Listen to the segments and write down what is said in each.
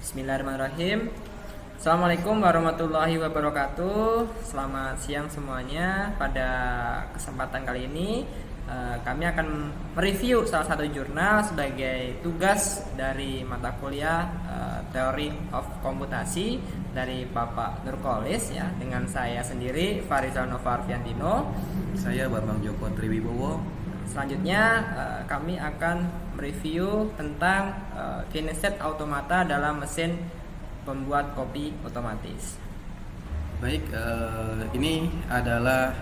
Bismillahirrahmanirrahim. Assalamualaikum warahmatullahi wabarakatuh. Selamat siang semuanya. Pada kesempatan kali ini kami akan mereview salah satu jurnal sebagai tugas dari mata kuliah Theory of Komputasi dari Bapak Nurkolis ya, dengan saya sendiri Farizal Nova Arfiandino. Saya Bambang Joko Triwibowo. Selanjutnya kami akan mereview tentang Fingerset automata dalam mesin pembuat kopi otomatis. Baik, ini adalah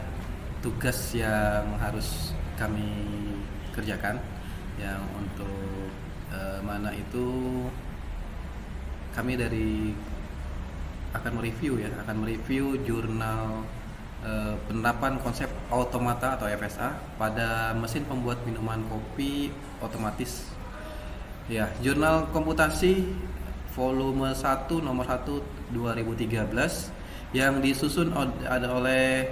tugas yang harus kami kerjakan, yang untuk mana itu kami akan mereview jurnal penerapan konsep automata atau FSA pada mesin pembuat minuman kopi otomatis. Ya, jurnal komputasi volume 1 nomor 1 2013 yang disusun oleh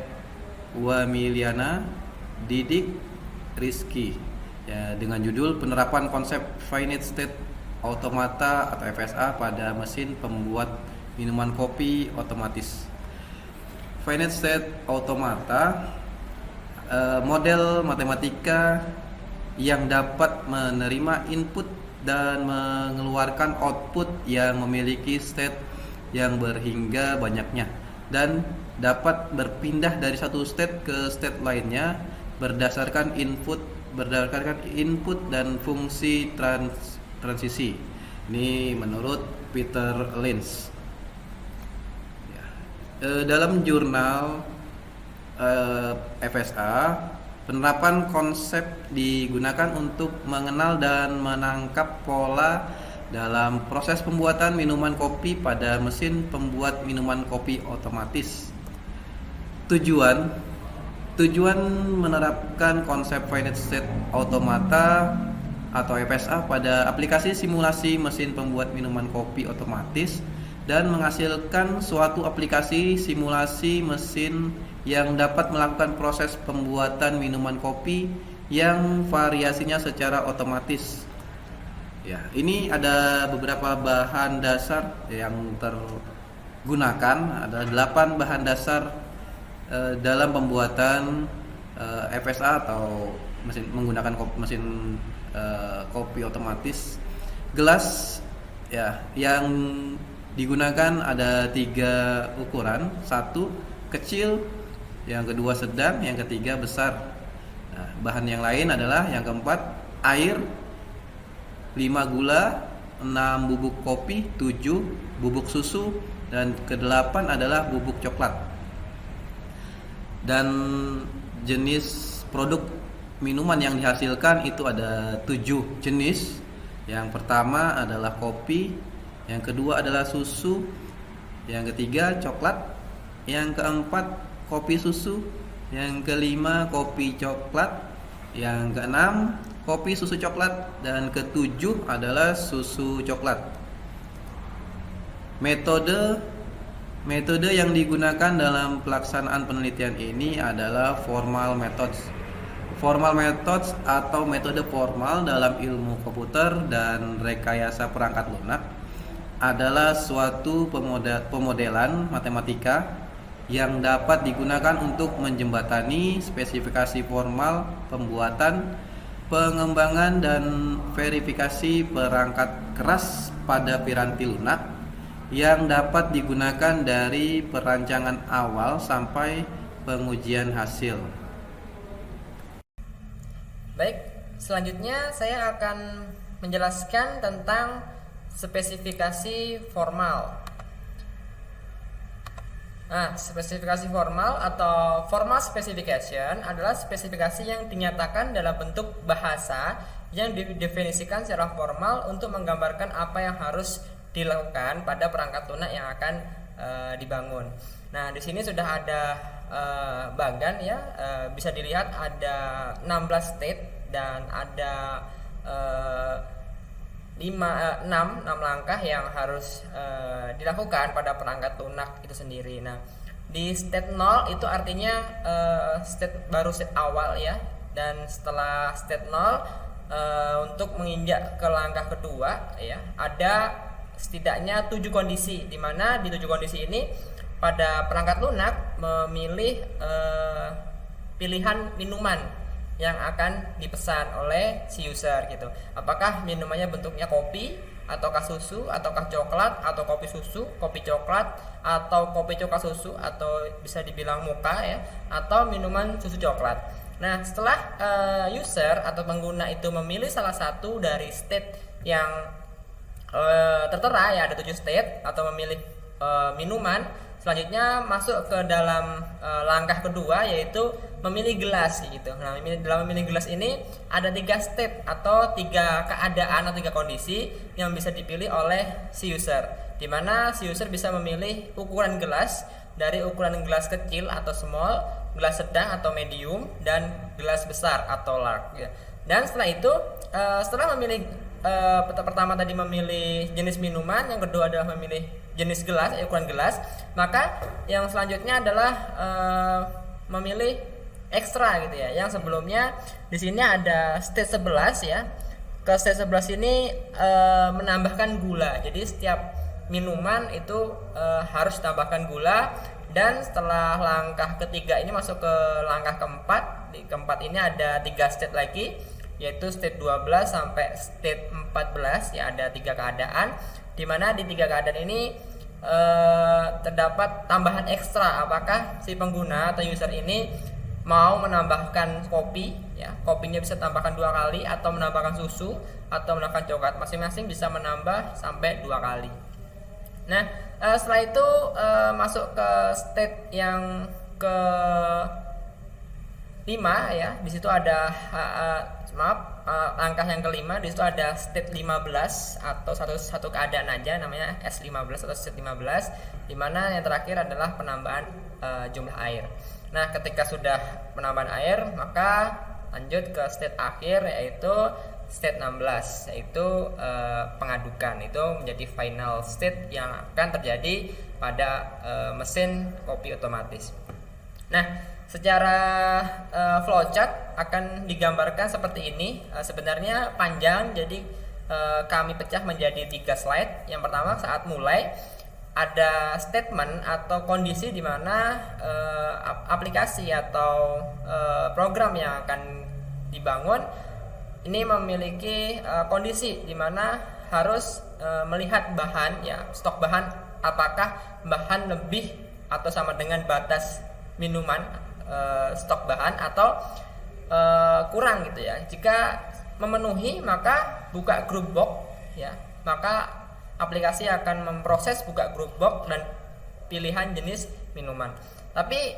Wamiliana Didik Rizky ya, dengan judul penerapan konsep finite state automata atau FSA pada mesin pembuat minuman kopi otomatis. Finite state automata model matematika yang dapat menerima input dan mengeluarkan output yang memiliki state yang berhingga banyaknya dan dapat berpindah dari satu state ke state lainnya berdasarkan input dan fungsi transisi. Ini menurut Peter Lynch. Dalam jurnal FSA, penerapan konsep digunakan untuk mengenal dan menangkap pola dalam proses pembuatan minuman kopi pada mesin pembuat minuman kopi otomatis. Tujuan menerapkan konsep finite state automata atau FSA pada aplikasi simulasi mesin pembuat minuman kopi otomatis dan menghasilkan suatu aplikasi simulasi mesin yang dapat melakukan proses pembuatan minuman kopi yang variasinya secara otomatis. Ya, ini ada beberapa bahan dasar yang tergunakan, ada 8 bahan dasar dalam pembuatan FSA atau menggunakan mesin kopi otomatis. Gelas ya yang digunakan ada 3 ukuran, 1 kecil, yang kedua sedang, yang ketiga besar. Nah, bahan yang lain adalah yang keempat air, 5 gula, 6 bubuk kopi, 7 bubuk susu, dan ke-8 adalah bubuk coklat. Dan jenis produk minuman yang dihasilkan itu ada 7 jenis. Yang pertama adalah kopi, yang kedua adalah susu, yang ketiga coklat, yang keempat kopi susu, yang kelima kopi coklat, yang keenam kopi susu coklat, dan ketujuh adalah susu coklat. Metode yang digunakan dalam pelaksanaan penelitian ini adalah formal methods. Formal methods atau metode formal dalam ilmu komputer dan rekayasa perangkat lunak adalah suatu pemodelan matematika yang dapat digunakan untuk menjembatani spesifikasi formal pembuatan, pengembangan, dan verifikasi perangkat keras pada piranti lunak yang dapat digunakan dari perancangan awal sampai pengujian hasil. Baik, selanjutnya saya akan menjelaskan tentang spesifikasi formal. Nah, spesifikasi formal atau formal specification adalah spesifikasi yang dinyatakan dalam bentuk bahasa yang didefinisikan secara formal untuk menggambarkan apa yang harus dilakukan pada perangkat lunak yang akan dibangun. Nah, di sini sudah ada bagan ya, bisa dilihat ada 16 state dan ada 6 langkah yang harus dilakukan pada perangkat lunak itu sendiri. Nah, di state 0 itu artinya state awal ya, dan setelah state 0 untuk menginjak ke langkah kedua ya, ada setidaknya 7 kondisi, di mana di 7 kondisi ini pada perangkat lunak memilih pilihan minuman yang akan dipesan oleh si user gitu. Apakah minumannya bentuknya kopi, ataukah susu, ataukah coklat, atau kopi susu, kopi coklat, atau kopi coklat susu, atau bisa dibilang mocha ya, atau minuman susu coklat. Nah, setelah user atau pengguna itu memilih salah satu dari state yang tertera, ya ada 7 state, atau memilih minuman, selanjutnya masuk ke dalam langkah kedua, yaitu memilih gelas gitu. Nah, dalam memilih gelas ini ada 3 state atau 3 keadaan atau 3 kondisi yang bisa dipilih oleh si user, di mana si user bisa memilih ukuran gelas dari ukuran gelas kecil atau small, gelas sedang atau medium, dan gelas besar atau large ya. Dan setelah itu setelah memilih pertama tadi memilih jenis minuman, yang kedua adalah memilih jenis gelas, ukuran gelas, maka yang selanjutnya adalah memilih ekstra gitu ya. Yang sebelumnya di sini ada stage 11 ya. Ke stage 11 ini menambahkan gula. Jadi setiap minuman itu harus tambahkan gula, dan setelah langkah ketiga ini masuk ke langkah keempat. Di keempat ini ada 3 state lagi, yaitu state 12 sampai state 14 ya, ada 3 keadaan, di mana di 3 keadaan ini terdapat tambahan ekstra. Apakah si pengguna atau user ini mau menambahkan kopi ya, kopinya bisa tambahkan 2 kali, atau menambahkan susu, atau menambahkan coklat, masing-masing bisa menambah sampai 2 kali. Nah, setelah itu masuk ke state yang ke 5 ya. Di situ ada langkah yang kelima, di situ ada state 15 atau satu keadaan aja, namanya S15 atau state 15, di mana yang terakhir adalah penambahan jumlah air. Nah, ketika sudah penambahan air, maka lanjut ke state akhir, yaitu state 16, yaitu pengadukan. Itu menjadi final state yang akan terjadi pada mesin kopi otomatis. Nah, secara flowchart akan digambarkan seperti ini. Sebenarnya panjang, jadi kami pecah menjadi 3 slide. Yang pertama, saat mulai ada statement atau kondisi di mana aplikasi atau program yang akan dibangun ini memiliki kondisi di mana harus melihat bahan ya, stok bahan, apakah bahan lebih atau sama dengan batas minuman stok bahan, atau kurang gitu ya. Jika memenuhi, maka buka group box ya, maka aplikasi akan memproses buka group box dan pilihan jenis minuman. Tapi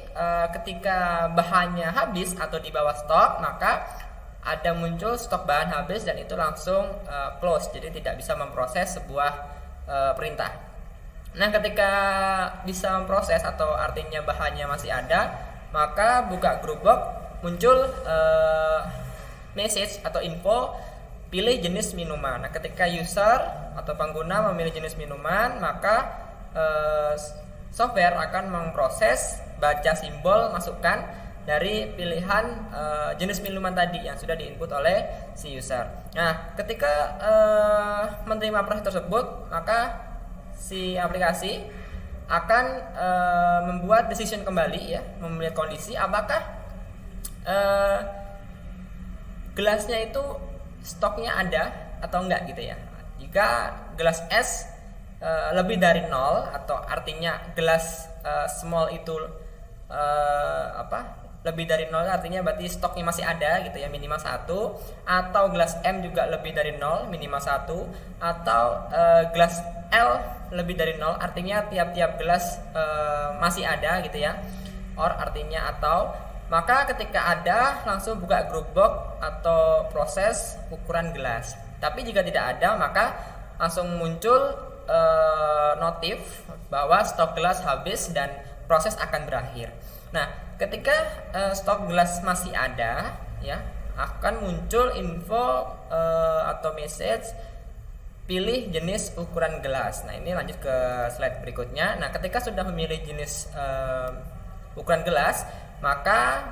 ketika bahannya habis atau di bawah stok, maka ada muncul stok bahan habis, dan itu langsung close, jadi tidak bisa memproses sebuah perintah. Nah, ketika bisa memproses atau artinya bahannya masih ada, maka buka group box, muncul message atau info pilih jenis minuman. Nah, ketika user atau pengguna memilih jenis minuman, maka software akan memproses, baca simbol, masukkan dari pilihan jenis minuman tadi yang sudah diinput oleh si user. Nah, ketika menerima proses tersebut, maka si aplikasi akan membuat decision kembali ya, memilih kondisi apakah gelasnya itu stoknya ada atau enggak gitu ya. Jika gelas es lebih dari 0, atau artinya gelas small itu lebih dari 0, artinya berarti stoknya masih ada gitu ya, minimal 1, atau gelas M juga lebih dari 0, minimal 1, atau gelas L lebih dari 0, artinya tiap-tiap gelas masih ada gitu ya, or artinya atau. Maka ketika ada, langsung buka group box atau proses ukuran gelas. Tapi jika tidak ada, maka langsung muncul notif bahwa stok gelas habis dan proses akan berakhir. Nah, ketika stok gelas masih ada ya, akan muncul info atau message pilih jenis ukuran gelas. Nah, ini lanjut ke slide berikutnya. Nah, ketika sudah memilih jenis ukuran gelas, maka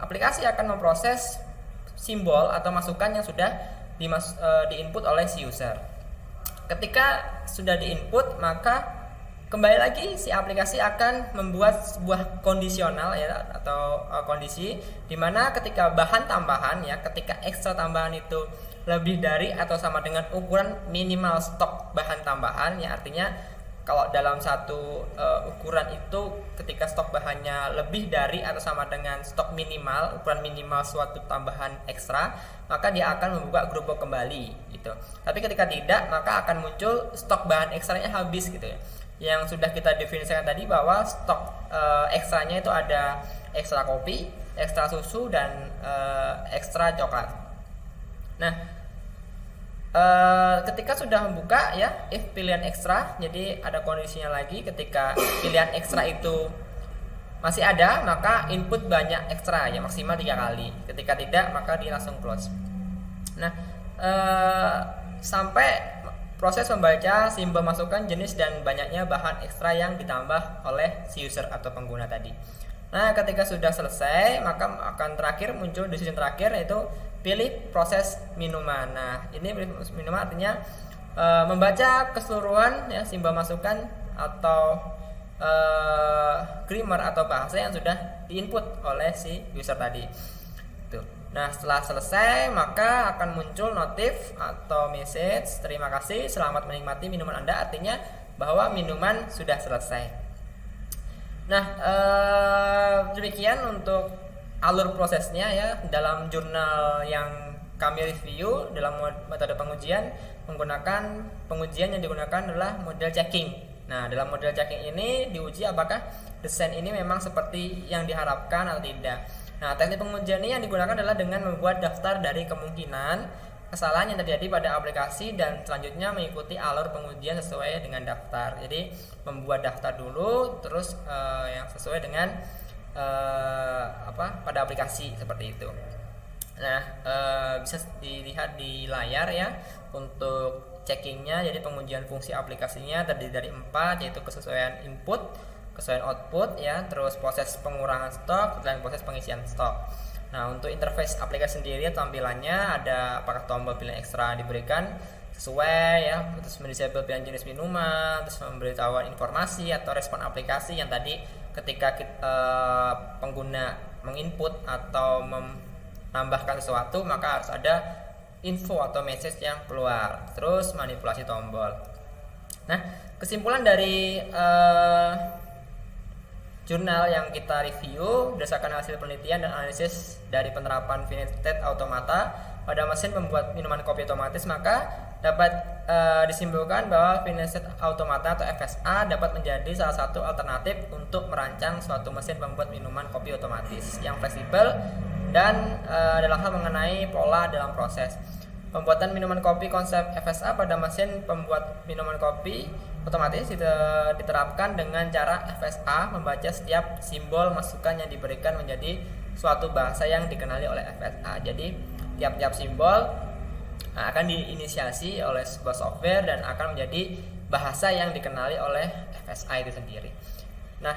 aplikasi akan memproses simbol atau masukan yang sudah diinput oleh si user. ketika sudah diinput, maka kembali lagi si aplikasi akan membuat sebuah kondisional ya, atau kondisi di mana ketika bahan tambahan ya, ketika ekstra tambahan itu lebih dari atau sama dengan ukuran minimal stok bahan tambahan ya, artinya kalau dalam satu ukuran itu ketika stok bahannya lebih dari atau sama dengan stok minimal, ukuran minimal suatu tambahan ekstra, maka dia akan membuka gerobak kembali gitu. Tapi ketika tidak, maka akan muncul stok bahan ekstranya habis gitu ya. Yang sudah kita definisikan tadi bahwa stok ekstranya itu ada ekstra kopi, ekstra susu, dan ekstra coklat. Nah, ketika sudah membuka ya, if pilihan ekstra, jadi ada kondisinya lagi, ketika pilihan ekstra itu masih ada, maka input banyak ekstra ya, maksimal 3 kali. Ketika tidak, maka dia langsung close. Nah, sampai proses membaca simbol masukan jenis dan banyaknya bahan ekstra yang ditambah oleh si user atau pengguna tadi. Nah, ketika sudah selesai, maka akan terakhir muncul decision terakhir, yaitu pilih proses minuman. Nah, ini minuman artinya membaca keseluruhan ya simbol masukan atau grammar atau bahasa yang sudah diinput oleh si user tadi. Tuh. Nah, setelah selesai, maka akan muncul notif atau message, terima kasih, selamat menikmati minuman Anda, artinya bahwa minuman sudah selesai. Nah, demikian untuk alur prosesnya ya. Dalam jurnal yang kami review dalam metode pengujian, menggunakan pengujian yang digunakan adalah model checking. Nah, dalam model checking ini diuji apakah desain ini memang seperti yang diharapkan atau tidak. Nah, teknik pengujian ini yang digunakan adalah dengan membuat daftar dari kemungkinan kesalahan yang terjadi pada aplikasi dan selanjutnya mengikuti alur pengujian sesuai dengan daftar. Jadi membuat daftar dulu, terus yang sesuai dengan pada aplikasi seperti itu. Nah, bisa dilihat di layar ya untuk checkingnya. Jadi pengujian fungsi aplikasinya terdiri dari 4, yaitu kesesuaian input, kesesuaian output ya, terus proses pengurangan stok dan proses pengisian stok. Nah, untuk interface aplikasi sendiri tampilannya ada apakah tombol pilihan ekstra diberikan sesuai ya, terus mendisable pilihan jenis minuman, terus memberitahuan informasi atau respon aplikasi yang tadi ketika pengguna menginput atau menambahkan sesuatu, maka harus ada info atau message yang keluar, terus manipulasi tombol. Nah, kesimpulan dari jurnal yang kita review berdasarkan hasil penelitian dan analisis dari penerapan finite state automata pada mesin pembuat minuman kopi otomatis, maka dapat disimpulkan bahwa finite state automata atau FSA dapat menjadi salah satu alternatif untuk merancang suatu mesin pembuat minuman kopi otomatis yang fleksibel dan dalam hal mengenai pola dalam proses pembuatan minuman kopi. Konsep FSA pada mesin pembuat minuman kopi otomatis diterapkan dengan cara FSA membaca setiap simbol masukan yang diberikan menjadi suatu bahasa yang dikenali oleh FSA. Jadi tiap-tiap simbol akan diinisiasi oleh sebuah software dan akan menjadi bahasa yang dikenali oleh FSA itu sendiri. Nah,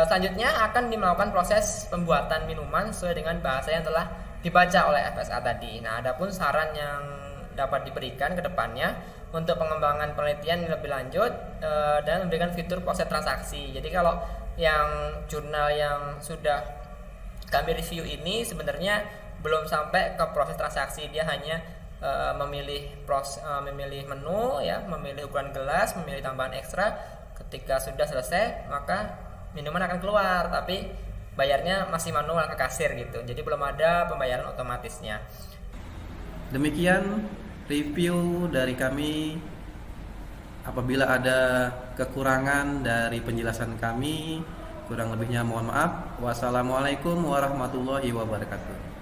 selanjutnya akan melakukan proses pembuatan minuman sesuai dengan bahasa yang telah dibaca oleh FSA tadi. Nah, adapun saran yang dapat diberikan ke depannya untuk pengembangan penelitian lebih lanjut dan memberikan fitur proses transaksi. Jadi kalau yang jurnal yang sudah kami review ini sebenarnya belum sampai ke proses transaksi, dia hanya memilih menu ya, memilih ukuran gelas, memilih tambahan ekstra. Ketika sudah selesai, maka minuman akan keluar, tapi bayarnya masih manual ke kasir gitu. Jadi belum ada pembayaran otomatisnya. Demikian review dari kami. Apabila ada kekurangan dari penjelasan kami, kurang lebihnya mohon maaf. Wassalamualaikum warahmatullahi wabarakatuh.